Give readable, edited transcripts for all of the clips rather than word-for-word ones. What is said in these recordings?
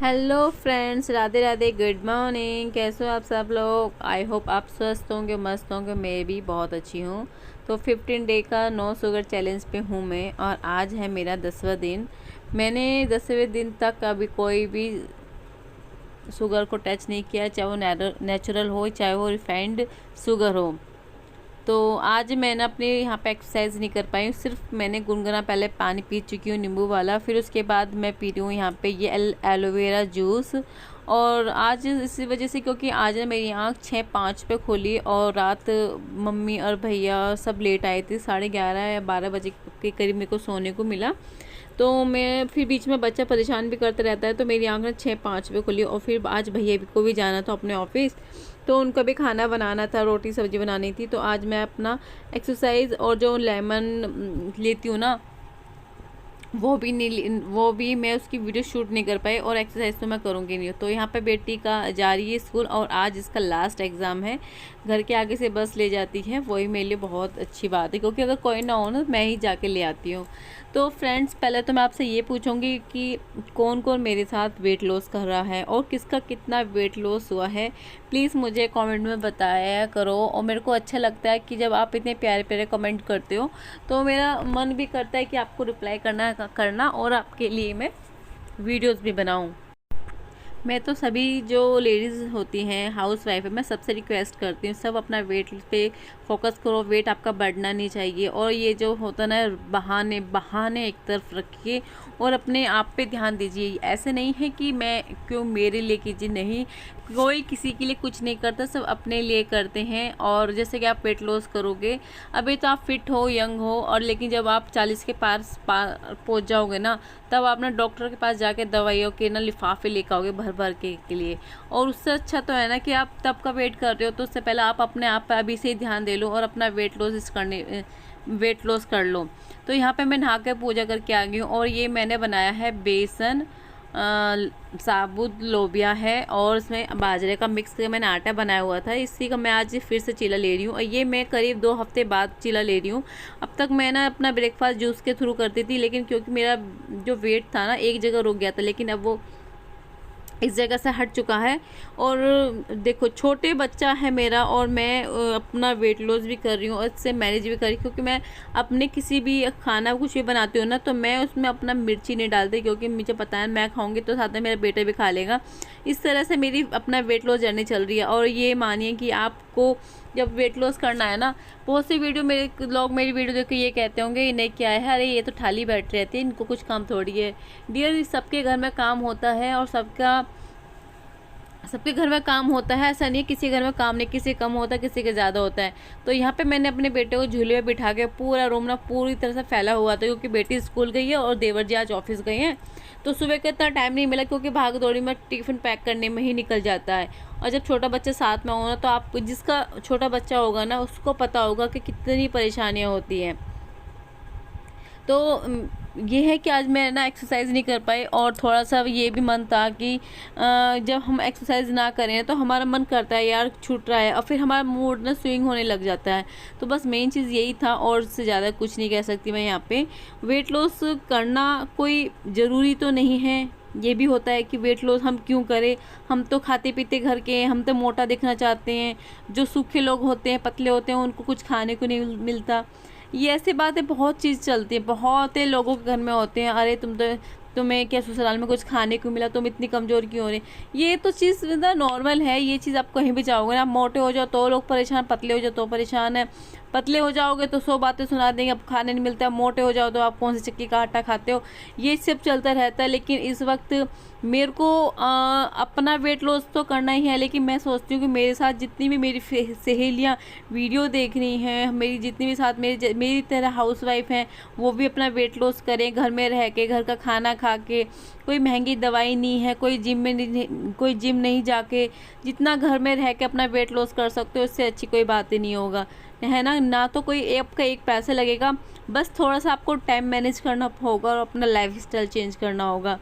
Hello friends, Radhe Radhe, good morning. कैसे हो आप सब लोग? आई होप आप स्वस्थ होंगे, मस्त होंगे। मैं भी बहुत अच्छी हूँ। तो 15 डे का नो शुगर चैलेंज पे हूँ मैं, और आज है मेरा 10वां दिन। मैंने 10वें दिन तक अभी कोई भी शुगर को टच नहीं किया, चाहे वो नेचुरल हो चाहे वो रिफाइंड शुगर हो। तो आज मैंने अपने यहाँ पे एक्सरसाइज नहीं कर पाई हूँ, सिर्फ मैंने गुनगुना पहले पानी पी चुकी हूँ नींबू वाला। फिर उसके बाद मैं पी रही हूँ यहाँ पे ये एलोवेरा जूस। और आज इसी वजह से, क्योंकि आज ना मेरी आँख 6:05 पे खुली, और रात मम्मी और भैया सब लेट आए थे। 11:30 या 12 बजे के करीब मेरे को सोने को मिला। तो मैं फिर बीच में बच्चा परेशान भी करता रहता है, तो मेरी आँख ना 6:05 पे खुली। और फिर आज भैया को भी जाना था अपने ऑफिस, तो उनको भी खाना बनाना था, रोटी सब्जी बनानी थी। तो आज मैं अपना एक्सरसाइज और जो लेमन लेती हूँ ना, वो भी मैं उसकी वीडियो शूट नहीं कर पाई, और एक्सरसाइज तो मैं करूँगी नहीं। तो यहाँ पे बेटी का जा रही है स्कूल, और आज इसका लास्ट एग्ज़ाम है। घर के आगे से बस ले जाती है, वही मेरे लिए बहुत अच्छी बात है, क्योंकि अगर कोई ना हो ना, मैं ही जाके ले आती हूँ। तो फ्रेंड्स, पहले तो मैं आपसे ये पूछूंगी कि कौन कौन मेरे साथ वेट लॉस कर रहा है और किसका कितना वेट लॉस हुआ है। प्लीज़ मुझे कमेंट में बताया करो। और मेरे को अच्छा लगता है कि जब आप इतने प्यारे प्यारे कमेंट करते हो, तो मेरा मन भी करता है कि आपको रिप्लाई करना और आपके लिए मैं वीडियोस भी बनाऊं। मैं तो सभी जो लेडीज़ होती हैं, हाउस वाइफ है, मैं सबसे रिक्वेस्ट करती हूँ, सब अपना वेट पे फोकस करो। वेट आपका बढ़ना नहीं चाहिए। और ये जो होता ना, बहाने बहाने एक तरफ रखिए और अपने आप पे ध्यान दीजिए। ऐसे नहीं है कि मैं क्यों मेरे लिए कीजिए, नहीं, कोई किसी के लिए कुछ नहीं करता, सब अपने लिए करते हैं। और जैसे कि आप वेट लॉस करोगे, अभी तो आप फिट हो, यंग हो, और लेकिन जब आप 40 के पास पहुँच जाओगे ना, तब आप ना डॉक्टर के पास जाके दवाइयों के ना लिफाफे लेकर आओगे भर भर के लिए। और उससे अच्छा तो है ना कि आप तब का वेट कर रहे हो, तो उससे पहले आप अपने आप पर अभी से ही ध्यान दे लो और अपना वेट लॉस कर लो। तो यहाँ पे मैं नहा के पूजा करके आ गई हूँ, और ये मैंने बनाया है बेसन, साबुत लोबिया है, और इसमें बाजरे का मिक्स करके मैंने आटा बनाया हुआ था। इसी का मैं आज फिर से चीला ले रही हूँ, और ये मैं करीब 2 हफ्ते बाद चीला ले रही हूँ। अब तक मैं ना अपना ब्रेकफास्ट जूस के थ्रू करती थी, लेकिन क्योंकि मेरा जो वेट था ना, एक जगह रुक गया था, लेकिन अब वो इस जगह से हट चुका है। और देखो, छोटे बच्चा है मेरा, और मैं अपना वेट लॉस भी कर रही हूँ और इससे मैनेज भी कर रही हूँ, क्योंकि मैं अपने किसी भी खाना कुछ भी बनाती हूँ ना, तो मैं उसमें अपना मिर्ची नहीं डालती, क्योंकि मुझे पता है मैं खाऊंगी तो साथ में मेरा बेटा भी खा लेगा। इस तरह से मेरी अपना वेट लॉस जर्नी चल रही है। और ये मानिए कि आपको जब वेट लॉस करना है ना, बहुत से वीडियो मेरे लोग मेरी वीडियो देख के ये कहते होंगे, इन्हें क्या है, अरे ये तो थाली बैठ रहती है, इनको कुछ काम थोड़ी है। डियर, सबके घर में काम होता है, और सबके घर में काम होता है। ऐसा नहीं है किसी घर में काम नहीं, किसी कम होता है, किसी के ज़्यादा होता है। तो यहाँ पे मैंने अपने बेटे को झूले में बिठा के, पूरा रूम ना पूरी तरह से फैला हुआ था, क्योंकि बेटी स्कूल गई है और देवर जी आज ऑफिस गए हैं। तो सुबह का इतना टाइम नहीं मिला, क्योंकि भाग दौड़ी में टिफ़िन पैक करने में ही निकल जाता है। और जब छोटा बच्चा साथ में हो ना, तो आप, जिसका छोटा बच्चा होगा ना, उसको पता होगा कि कितनी परेशानियाँ होती हैं। तो ये है कि आज मैं ना एक्सरसाइज नहीं कर पाई, और थोड़ा सा ये भी मन था कि जब हम एक्सरसाइज ना करें तो हमारा मन करता है यार छूट रहा है, और फिर हमारा मूड ना स्विंग होने लग जाता है। तो बस मेन चीज़ यही था, और इससे ज़्यादा कुछ नहीं कह सकती मैं यहाँ पे। वेट लॉस करना कोई ज़रूरी तो नहीं है। ये भी होता है कि वेट लॉस हम क्यों करें, हम तो खाते पीते घर के हैं, हम तो मोटा दिखना चाहते हैं। जो सूखे लोग होते हैं, पतले होते हैं, उनको कुछ खाने को नहीं मिलता। ये ऐसी बातें बहुत चीज़ चलती है, बहुत लोगों के घर में होते हैं, अरे तुम्हें क्या ससुराल में कुछ खाने को मिला, तुम इतनी कमज़ोर क्यों हो रही। ये तो चीज़ नॉर्मल है। ये चीज़ आप कहीं भी जाओगे ना, मोटे हो जाओ तो लोग परेशान, पतले हो जाओ तो परेशान है। पतले हो जाओगे तो 100 बातें सुना देंगे, अब खाने नहीं मिलता। मोटे हो जाओ तो आप कौन सी चक्की का आटा खाते हो। ये सब चलता रहता है। लेकिन इस वक्त मेरे को अपना वेट लॉस तो करना ही है, लेकिन मैं सोचती हूँ कि मेरे साथ जितनी भी मेरी सहेलियाँ वीडियो देख रही हैं, मेरी जितनी भी साथ मेरी तरह हाउस वाइफ हैं, वो भी अपना वेट लॉस करें, घर में रह के, घर का खाना खा के। कोई महंगी दवाई नहीं है, कोई जिम नहीं जाके, जितना घर में रह के अपना वेट लॉस कर सकते हो, इससे अच्छी कोई बात ही नहीं होगा, है ना। ना तो कोई आपका एक पैसा लगेगा, बस थोड़ा सा आपको टाइम मैनेज करना होगा और अपना लाइफ स्टाइल चेंज करना होगा।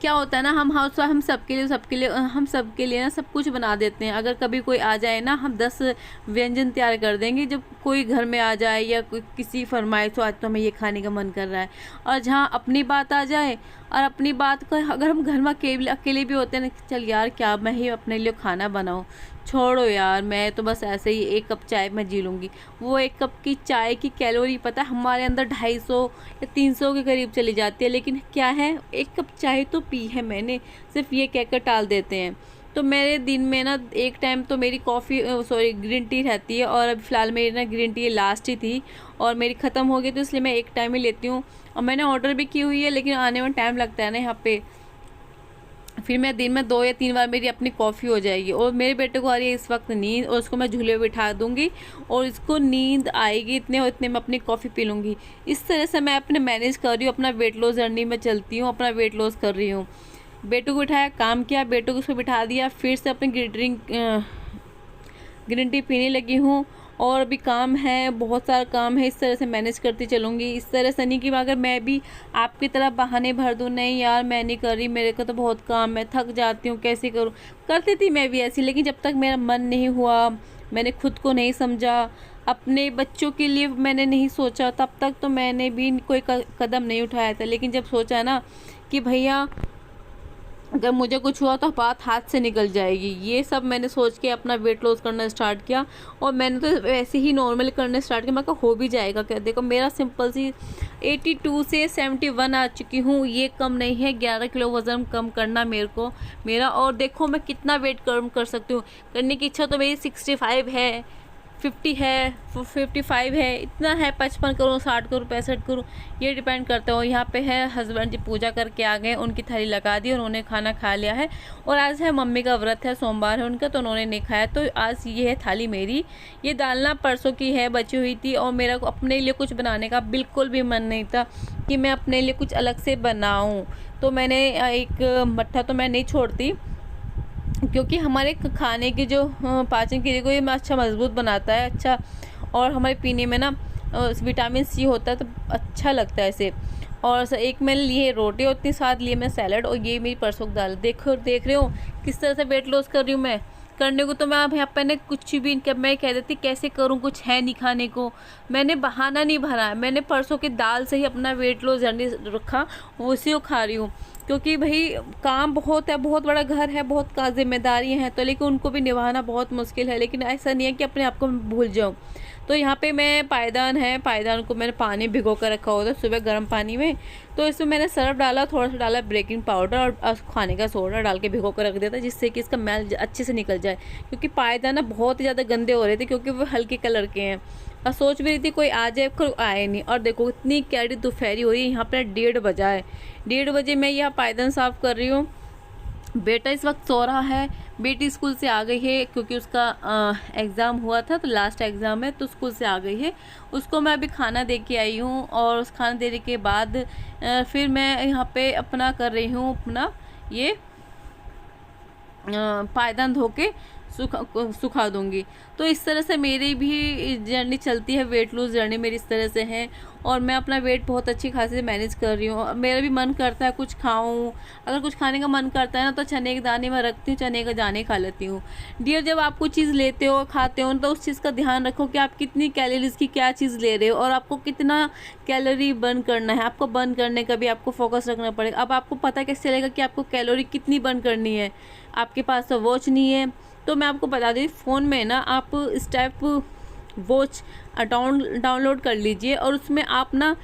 क्या होता है ना, हम हाउस वाइफ हम सबके लिए ना सब कुछ बना देते हैं। अगर कभी कोई आ जाए ना, हम 10 व्यंजन तैयार कर देंगे। जब कोई घर में आ जाए या कोई किसी फरमाइश हो, आज तो हमें ये खाने का मन कर रहा है, और जहाँ अपनी बात आ जाए, और अपनी बात को अगर हम घर में अकेले अकेले भी होते हैं ना, चल यार क्या मैं ही अपने लिए खाना बनाऊँ, छोड़ो यार मैं तो बस ऐसे ही 1 कप चाय में जी लूँगी। वो 1 कप की चाय की कैलोरी पता है हमारे अंदर 250 या 300 के करीब चली जाती है, लेकिन क्या है 1 कप चाय तो पी है मैंने, सिर्फ ये कहकर टाल देते हैं। तो मेरे दिन में ना एक टाइम तो मेरी ग्रीन टी रहती है, और अभी फ़िलहाल मेरी ना ग्रीन टी लास्ट ही थी और मेरी ख़त्म हो गई, तो इसलिए मैं एक टाइम ही लेती हूँ। और मैंने ऑर्डर भी की हुई है, लेकिन आने में टाइम लगता है ना यहाँ पे। फिर मैं दिन में 2 या 3 बार मेरी अपनी कॉफ़ी हो जाएगी। और मेरे बेटे को आ रही है इस वक्त नींद, और उसको मैं झूले पे बिठा दूंगी और इसको नींद आएगी इतने और इतने में अपनी कॉफ़ी पी लूँगी। इस तरह से मैं अपने मैनेज कर रही हूँ, अपना वेट लॉस जर्नी में चलती हूँ, अपना वेट लॉस कर रही हूँ। बेटू को बिठाया, काम किया, बेटू को उस पर बिठा दिया, फिर से अपनी ग्रीन टी पीने लगी हूँ। और भी काम है, बहुत सारा काम है, इस तरह से मैनेज करती चलूँगी। इस तरह से नहीं कि अगर मैं भी आपकी तरह बहाने भर दूँ, नहीं यार मैं नहीं कर रही, मेरे को तो बहुत काम है, थक जाती हूँ, कैसे करूँ। करती थी मैं भी ऐसी, लेकिन जब तक मेरा मन नहीं हुआ, मैंने खुद को नहीं समझा, अपने बच्चों के लिए मैंने नहीं सोचा, तब तक तो मैंने भी कोई कदम नहीं उठाया था। लेकिन जब सोचा ना कि भैया अगर मुझे कुछ हुआ तो बात हाथ से निकल जाएगी, ये सब मैंने सोच के अपना वेट लॉस करना स्टार्ट किया। और मैंने तो वैसे ही नॉर्मल करना स्टार्ट किया, मैं कहा हो भी जाएगा क्या। देखो मेरा सिंपल सी 82 से 71 आ चुकी हूँ, ये कम नहीं है। 11 किलो वज़न कम करना मेरा, और देखो मैं कितना वेट कम कर सकती हूँ। करने की इच्छा तो मेरी 65 है, 50 है, 55 है, इतना है, 55 करूँ, 60 करूँ, 65 करूँ, ये डिपेंड करता है। यहाँ पे है हस्बैंड जी पूजा करके आ गए, उनकी थाली लगा दी, उन्होंने खाना खा लिया है। और आज है मम्मी का व्रत है, सोमवार है उनका, तो उन्होंने नहीं खाया, तो आज ये है थाली मेरी। ये डालना परसों की है, बची हुई थी, और मेरा को अपने लिए कुछ बनाने का बिल्कुल भी मन नहीं था कि मैं अपने लिए कुछ अलग से बनाऊँ। तो मैंने एक मट्ठा तो मैं नहीं छोड़ती, क्योंकि हमारे खाने की जो पाचन क्रिया को ये अच्छा मजबूत बनाता है, अच्छा, और हमारे पीने में ना विटामिन सी होता है, तो अच्छा लगता है इसे। और एक मैंने लिए रोटी और उतनी साथ लिए मैं सैलड, और ये मेरी परसों की दाल। देख रहे हो किस तरह से वेट लॉस कर रही हूँ मैं। करने को तो मैं अब यहाँ पे ने कुछ भी मैं कह देती कैसे करूँ, कुछ है नहीं खाने को, मैंने बहाना नहीं भरा है। मैंने परसों की दाल से ही अपना वेट लॉस जर्नी रखा, उसी को खा रही हूँ। क्योंकि भाई काम बहुत है, बहुत बड़ा घर है, बहुत का जिम्मेदारियाँ हैं, तो लेकिन उनको भी निभाना बहुत मुश्किल है। लेकिन ऐसा नहीं है कि अपने आप को मैं भूल जाऊँ। तो यहाँ पे मैं पायदान को मैंने पानी भिगो कर रखा हुआ था सुबह गर्म पानी में। तो इसमें मैंने सर्फ डाला, थोड़ा सा डाला बेकिंग पाउडर और खाने का सोडा डाल के भिगो कर रख दिया था, जिससे कि इसका मैल अच्छे से निकल जाए। क्योंकि पायदान ना बहुत ही ज़्यादा गंदे हो रहे थे, क्योंकि वो हल्के कलर के हैं। और सोच भी रही थी कोई आ जाए, कोई आए नहीं। और देखो इतनी कैडी दोपहरी हो रही है, यहाँ पर 1:30 बजा है। 1:30 बजे मैं यह पायदान साफ़ कर रही हूँ। बेटा इस वक्त सो रहा है, बेटी स्कूल से आ गई है, क्योंकि उसका एग्ज़ाम हुआ था, तो लास्ट एग्ज़ाम है, तो स्कूल से आ गई है। उसको मैं अभी खाना दे के आई हूँ, और उस खाना देने के बाद फिर मैं यहाँ पे अपना कर रही हूँ, अपना ये पायदान धो के सुखा दूंगी। तो इस तरह से मेरी भी जर्नी चलती है, वेट लूज़ जर्नी मेरी इस तरह से है। और मैं अपना वेट बहुत अच्छी खासी मैनेज कर रही हूँ। मेरा भी मन करता है कुछ खाऊं, अगर कुछ खाने का मन करता है ना, तो चने के दाने में रखती हूँ, चने के दाने खा लेती हूँ। डियर, जब आप कोई चीज़ लेते हो खाते हो, तो उस चीज़ का ध्यान रखो कि आप कितनी कैलोरीज की क्या चीज़ ले रहे हो, और आपको कितना कैलोरी बर्न करना है। आपको बर्न करने का भी आपको फोकस रखना पड़ेगा। अब आपको पता कैसे चलेगा कि आपको कैलोरी कितनी बर्न करनी है? आपके पास तो वॉच नहीं है, तो मैं आपको बता दी, फ़ोन में ना आप स्टेप वॉच डाउनलोड कर लीजिए, और उसमें आप ना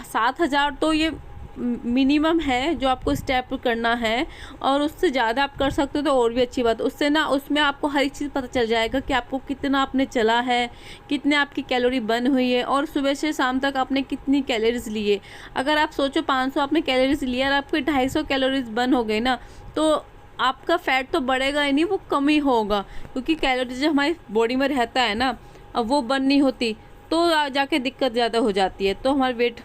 7000 तो ये मिनिमम है जो आपको स्टेप करना है, और उससे ज़्यादा आप कर सकते हो तो और भी अच्छी बात। उससे ना उसमें आपको हर एक चीज़ पता चल जाएगा कि आपको कितना आपने चला है, कितने आपकी कैलोरी बर्न हुई है, और सुबह से शाम तक आपने कितनी कैलोरीज लिए। अगर आप सोचो 500 आपने कैलोरीज लिया और आपकी 250 कैलोरीज बर्न हो गई ना, तो आपका फैट तो बढ़ेगा ही नहीं, वो कम ही होगा। क्योंकि कैलोरीज जो हमारी बॉडी में रहता है ना, अब वो बर्न नहीं होती, तो जाके दिक्कत ज़्यादा हो जाती है, तो हमारा वेट।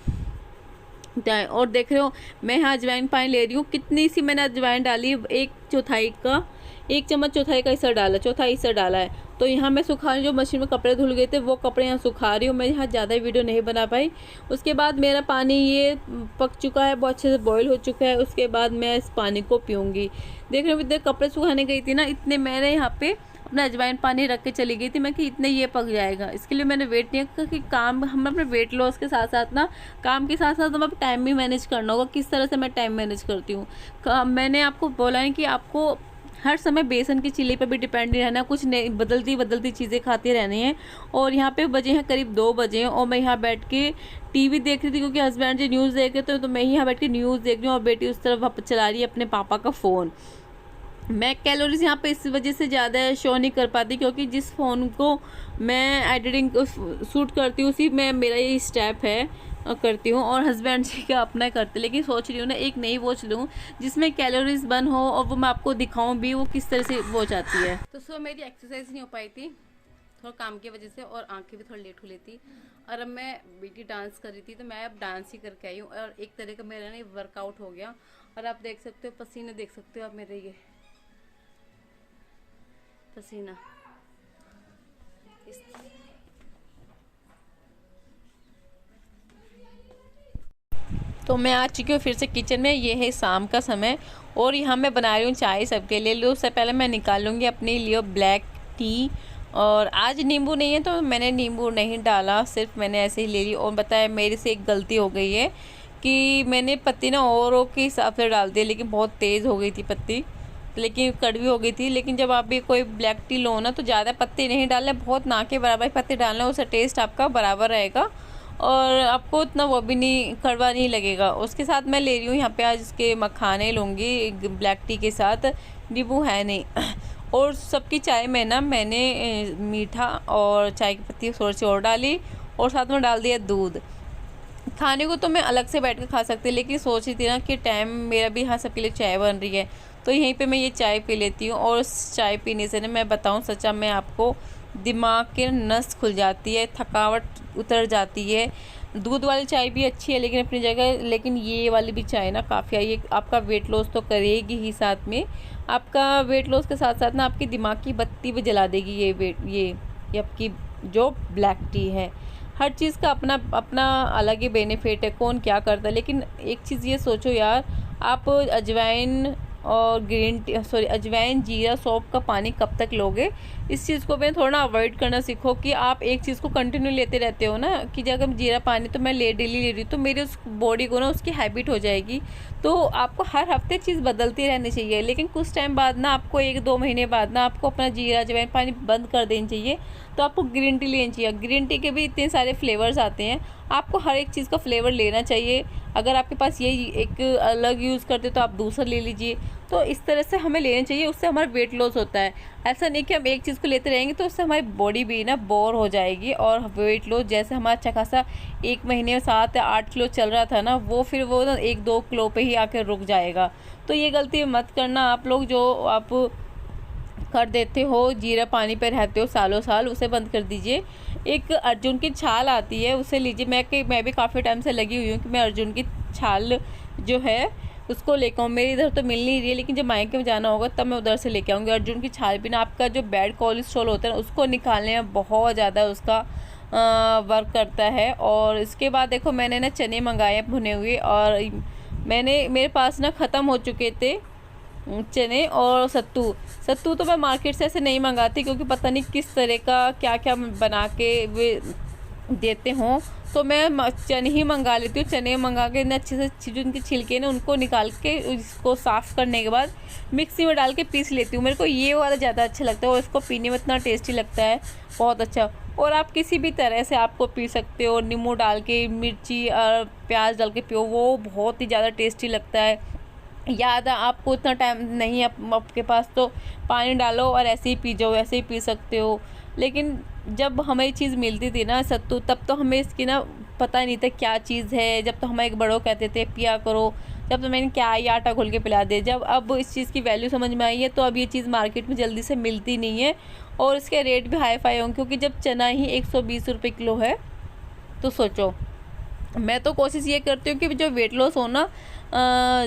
और देख रहे हो मैं यहाँ अजवाइन पानी ले रही हूँ, कितनी सी मैंने अजवाइन डाली, 1/4 का, 1 चम्मच चौथाई का हिस्सा डाला, चौथाई हिस्सा डाला है। तो यहाँ मैं सुखा जो मशीन में कपड़े धुल गए थे वो कपड़े यहाँ सुखा रही हूँ। मैं यहाँ ज़्यादा वीडियो नहीं बना पाई। उसके बाद मेरा पानी ये पक चुका है, बहुत अच्छे से बॉईल हो चुका है। उसके बाद मैं इस पानी को पीऊँगी। देख रहे हो इतने कपड़े सुखाने गई थी ना, इतने मैंने यहाँ पे अपना अजवाइन पानी रख के चली गई थी मैं कि इतने ये पक जाएगा। इसके लिए मैंने वेट नहीं किया कि काम हम अपने वेट लॉस के साथ साथ ना, काम के साथ साथ हमें टाइम भी मैनेज करना होगा। किस तरह से मैं टाइम मैनेज करती हूँ, मैंने आपको बोला है कि आपको हर समय बेसन की चिल्ली पर भी डिपेंड नहीं रहना, कुछ नई बदलती चीज़ें खाती रहनी है। और यहाँ पे बजे हैं करीब 2 बजे हैं और मैं यहाँ बैठ के टीवी देख रही थी, क्योंकि हस्बैंड जी न्यूज़ देख रहे थे, तो मैं यहाँ बैठ के न्यूज़ देख रही हूँ और बेटी उस तरफ चला रही है अपने पापा का फ़ोन। मैं कैलोरीज यहाँ पे इस वजह से ज़्यादा शो नहीं कर पाती, क्योंकि जिस फ़ोन को मैं एडिटिंग शूट करती हूँ उसी में मेरा ये स्टेप है करती हूँ, और हस्बैंड जी का अपना करते। लेकिन सोच रही हूँ ना एक नई वॉच लूँ जिसमें कैलोरीज बर्न हो और वो मैं आपको दिखाऊँ भी वो किस तरह से वॉच आती है। तो सो मेरी एक्सरसाइज नहीं हो पाई थी थोड़ा काम की वजह से, और आंखें भी थोड़ी लेट हो लेती। और अब मैं बेटी डांस कर रही थी तो मैं अब डांस ही करके आई हूँ, और एक तरह का मेरा ना वर्कआउट हो गया। और आप देख सकते हो पसीने, देख सकते हो आप मेरे ये पसीना। तो मैं आ चुकी हूँ फिर से किचन में। ये है शाम का समय और यहाँ मैं बना रही हूँ चाय सबके लिए। लो उससे पहले मैं निकाल लूँगी अपने लिए ब्लैक टी। और आज नींबू नहीं है तो मैंने नींबू नहीं डाला, सिर्फ मैंने ऐसे ही ले ली। और बताया मेरे से एक गलती हो गई है कि मैंने पत्ती ना औरों के हिसाब से डाल दी, लेकिन बहुत तेज़ हो गई थी पत्ती, लेकिन कड़वी हो गई थी। लेकिन जब आप भी कोई ब्लैक टी लो ना तो ज़्यादा पत्ते नहीं डालने, बहुत ना के बराबर पत्ते डालना, उससे टेस्ट आपका बराबर रहेगा और आपको उतना वो भी नहीं कड़वा नहीं लगेगा। उसके साथ मैं ले रही हूँ यहाँ पे आज इसके मखाने लूँगी ब्लैक टी के साथ, नींबू है नहीं। और सबकी चाय में ना मैंने मीठा और चाय की पत्ती थोड़ी सी और डाली और साथ में डाल दिया दूध। खाने को तो मैं अलग से बैठ कर खा सकती, लेकिन सोच रही थी ना कि टाइम मेरा भी यहाँ सबके लिए चाय बन रही है तो यहीं पे मैं ये चाय पी लेती हूँ। और उस चाय पीने से ना मैं बताऊँ सच्चा में आपको दिमाग के नस खुल जाती है, थकावट उतर जाती है। दूध वाली चाय भी अच्छी है लेकिन अपनी जगह, लेकिन ये वाली भी चाय ना काफ़ी है। ये आपका वेट लॉस तो करेगी ही, साथ में आपका वेट लॉस के साथ साथ ना आपकी दिमाग की बत्ती भी जला देगी। ये आपकी जो ब्लैक टी है, हर चीज़ का अपना अपना अलग ही बेनिफिट है, कौन क्या करता है। लेकिन एक चीज़ ये सोचो यार, आप अजवाइन और ग्रीन टी अजवाइन जीरा सौंफ का पानी कब तक लोगे। इस चीज़ को भी थोड़ा अवॉइड करना सीखो कि आप एक चीज़ को कंटिन्यू लेते रहते हो ना, कि जब जीरा पानी तो मैं डेली ले रही हूँ तो मेरी उस बॉडी को ना उसकी हैबिट हो जाएगी। तो आपको हर हफ्ते चीज़ बदलती रहनी चाहिए, लेकिन कुछ टाइम बाद ना आपको 1-2 महीने बाद ना आपको अपना जीरा अजवाइन पानी बंद कर देनी चाहिए। तो आपको ग्रीन टी लेनी चाहिए। ग्रीन टी के भी इतने सारे फ्लेवर्स आते हैं, आपको हर एक चीज़ का फ्लेवर लेना चाहिए। अगर आपके पास ये एक अलग यूज़ करते तो आप दूसरा ले लीजिए। तो इस तरह से हमें लेना चाहिए, उससे हमारा वेट लॉस होता है। ऐसा नहीं कि हम एक चीज़ को लेते रहेंगे तो उससे हमारी बॉडी भी ना बोर हो जाएगी और वेट लॉस जैसे हमारा अच्छा खासा 1 महीने में 7 या 8 किलो चल रहा था ना, वो फिर वो ना 1-2 किलो पे ही आकर रुक जाएगा। तो ये गलती मत करना आप लोग, जो आप कर देते हो, जीरा पानी पे रहते हो सालों साल, उसे बंद कर दीजिए। एक अर्जुन की छाल आती है, उसे लीजिए। मैं भी काफ़ी टाइम से लगी हुई हूँ कि मैं अर्जुन की छाल जो है उसको लेकर आऊँ। मेरे इधर तो मिल नहीं रही है, लेकिन जब मायके में जाना होगा तब मैं उधर से लेके आऊँगी। अर्जुन की छाल भी ना आपका जो बैड कोलेस्ट्रॉल होता है उसको निकालने में बहुत ज़्यादा उसका वर्क करता है। और इसके बाद देखो मैंने ना चने मंगाए भुने हुए, और मेरे पास ना ख़त्म हो चुके थे चने और सत्तू तो मैं मार्केट से ऐसे नहीं मंगाती, क्योंकि पता नहीं किस तरह का क्या क्या बना के वे देते हों। तो मैं चने ही मंगा लेती हूँ। चने मंगा के ना अच्छे से जो उनके छिलके ना उनको निकाल के उसको साफ़ करने के बाद मिक्सी में डाल के पीस लेती हूँ। मेरे को ये वाला ज़्यादा अच्छा लगता है और इसको पीने में इतना टेस्टी लगता है, बहुत अच्छा। और आप किसी भी तरह से आपको पी सकते हो, नींबू डाल के, मिर्ची और प्याज डाल के पियो, वो बहुत ही ज़्यादा टेस्टी लगता है। याद है आपको इतना टाइम नहीं आपके पास तो पानी डालो और ऐसे ही पी जाओ, ऐसे ही पी सकते हो। लेकिन जब हमें ये चीज़ मिलती थी ना सत्तू, तब तो हमें इसकी ना पता नहीं था क्या चीज़ है। जब तो हमारे बड़ों कहते थे पिया करो, जब तो मैंने क्या ये आटा घोल के पिला दे। जब अब इस चीज़ की वैल्यू समझ में आई है तो अब ये चीज़ मार्केट में जल्दी से मिलती नहीं है और इसके रेट भी हाई फाई होंगे, क्योंकि जब चना ही 120 रुपये किलो है तो सोचो मैं तो कोशिश ये करती हूँ कि जो वेट लॉस हो ना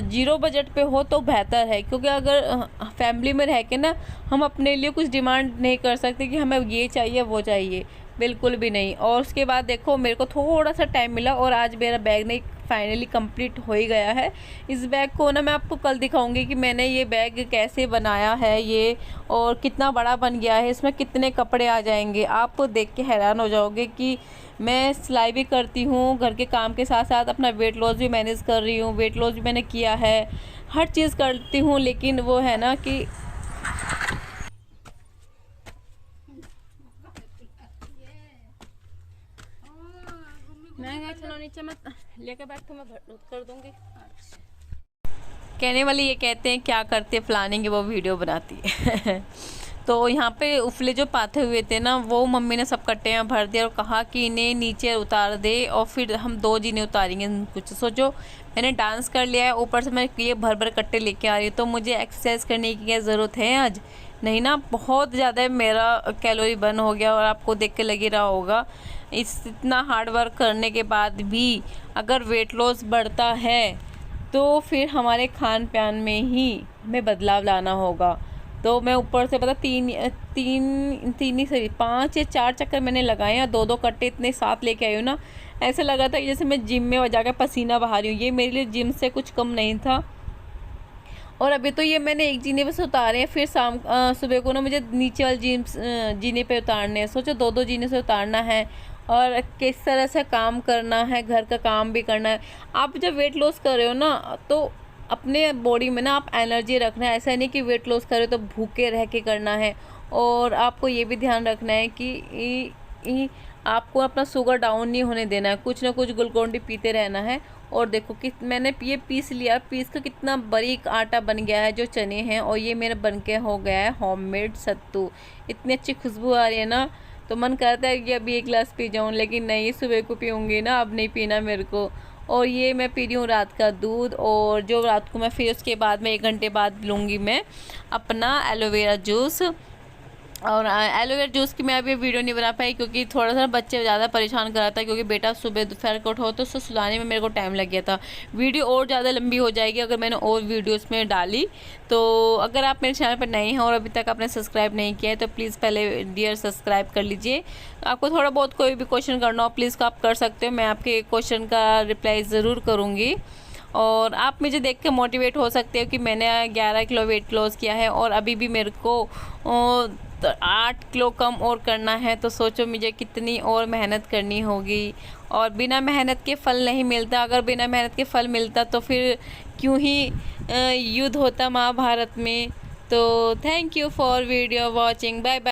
0 बजट पे हो तो बेहतर है, क्योंकि अगर फैमिली में रह के ना हम अपने लिए कुछ डिमांड नहीं कर सकते कि हमें ये चाहिए वो चाहिए, बिल्कुल भी नहीं। और उसके बाद देखो मेरे को थोड़ा सा टाइम मिला और आज मेरा बैग नहीं फाइनली कंप्लीट हो ही गया है। इस बैग को ना मैं आपको कल दिखाऊंगी कि मैंने ये बैग कैसे बनाया है ये, और कितना बड़ा बन गया है, इसमें कितने कपड़े आ जाएंगे। आप देख के हैरान हो जाओगे कि मैं सिलाई भी करती हूँ, घर के काम के साथ साथ अपना वेट लॉस भी मैनेज कर रही हूँ, वेट लॉस भी मैंने किया है, हर चीज़ करती हूँ। लेकिन वो है ना कि चलो नीचे मत लेकर बैठ, तो मैं कर दूंगी। कहने वाले ये कहते हैं क्या करते प्लानिंग है वो वीडियो बनाती है। तो यहाँ पे उफले जो पाथे हुए थे ना वो मम्मी ने सब कट्टे में भर दिया और कहा कि इन्हें नीचे उतार दे और फिर हम 2 जीने उतारेंगे। कुछ सोचो, मैंने डांस कर लिया है, ऊपर से मैं ये भर भर कट्टे लेके आ रही हूँ, तो मुझे एक्सरसाइज करने की क्या ज़रूरत है आज? नहीं ना, बहुत ज़्यादा मेरा कैलोरी बर्न हो गया और आपको देख के लग ही रहा होगा। इतना हार्ड वर्क करने के बाद भी अगर वेट लॉस बढ़ता है तो फिर हमारे खान पान में ही हमें बदलाव लाना होगा। तो मैं ऊपर से पता 5 या 4 चक्कर मैंने लगाए हैं, 2-2 कट्टे इतने साथ लेके आई हूँ ना, ऐसा लगा था कि जैसे मैं जिम में जाकर पसीना बहा रही हूँ। ये मेरे लिए जिम से कुछ कम नहीं था। और अभी तो ये मैंने एक जीने पे से उतारे हैं, फिर सुबह को ना मुझे नीचे वाले जीने पे उतारने हैं। सोचो 2-2 जीने से उतारना है और किस तरह से काम करना है, घर का काम भी करना है। आप जब वेट लॉस कर रहे हो ना तो अपने बॉडी में ना आप एनर्जी रखना है। ऐसा नहीं कि वेट लॉस करे तो भूखे रह के करना है। और आपको ये भी ध्यान रखना है कि आपको अपना शुगर डाउन नहीं होने देना है, कुछ ना कुछ ग्लूकोन-डी पीते रहना है। और देखो कि मैंने ये पीस लिया, पीस का कितना बारीक आटा बन गया है जो चने हैं, और ये मेरा बन के हो गया है होममेड सत्तू। इतनी अच्छी खुशबू आ रही है ना, तो मन करता है कि अभी 1 गिलास पी जाऊँ, लेकिन नहीं, सुबह को पीऊँगी ना, अब नहीं पीना मेरे को। और ये मैं पी रही हूँ रात का दूध, और जो रात को मैं फिर उसके बाद में 1 घंटे बाद लूँगी मैं अपना एलोवेरा जूस। और एलोवेरा जूस की मैं अभी वीडियो नहीं बना पाई क्योंकि थोड़ा सा बच्चे ज़्यादा परेशान कर रहा था, क्योंकि बेटा सुबह दोपहर को उठो तो उसको सुलाने में मेरे को टाइम लग गया था। वीडियो और ज़्यादा लंबी हो जाएगी अगर मैंने और वीडियोस में डाली। तो अगर आप मेरे चैनल पर नए हैं और अभी तक आपने सब्सक्राइब नहीं किया है तो प्लीज़ पहले डियर सब्सक्राइब कर लीजिए। आपको थोड़ा बहुत कोई भी क्वेश्चन करना हो प्लीज़ आप कर सकते हो, मैं आपके क्वेश्चन का रिप्लाई ज़रूर करूँगी। और आप मुझे देख के मोटिवेट हो सकते हो कि मैंने 11 किलो वेट लॉस किया है और अभी भी मेरे को 8 किलो कम और करना है। तो सोचो मुझे कितनी और मेहनत करनी होगी, और बिना मेहनत के फल नहीं मिलता। अगर बिना मेहनत के फल मिलता तो फिर क्यों ही युद्ध होता महाभारत में। तो thank you for video watching, bye bye.